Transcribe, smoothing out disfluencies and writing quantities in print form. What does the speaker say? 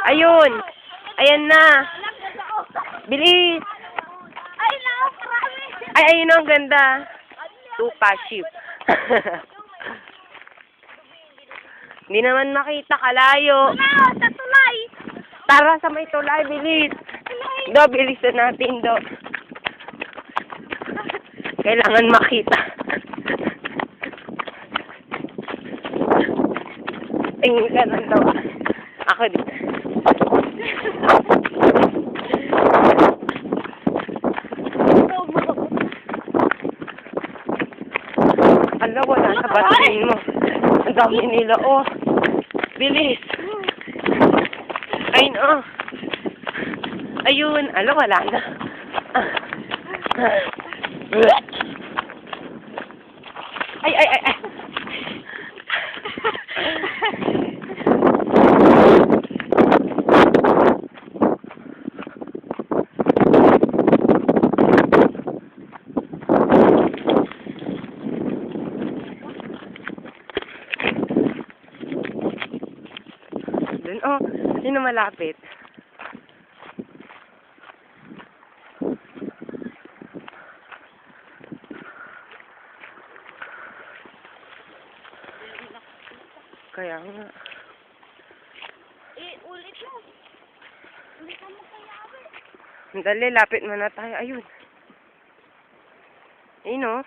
Ayun. Ayan na. Bilis. Ay, nakarami. Ay, ayun ang ganda. Tupa sheep. Hindi naman makita, kalayo. Sa tulay. Tara sa may tulay, bilis. Do, bilisan natin, do. Kailangan makita. Tingin ka ng daw. Ako dito. Ala, wala sa batiin mo. Ang dami nila, oh. Bilis. Ayun, oh. Ayun. Ala, wala na. Ay, ay, ay, ay. Dun, oh. Sino malapit? Kaya nga. Ulit mo. Ulit mo kaya. Dali, lapit mo na tayo. Ayun. Ayun, oh.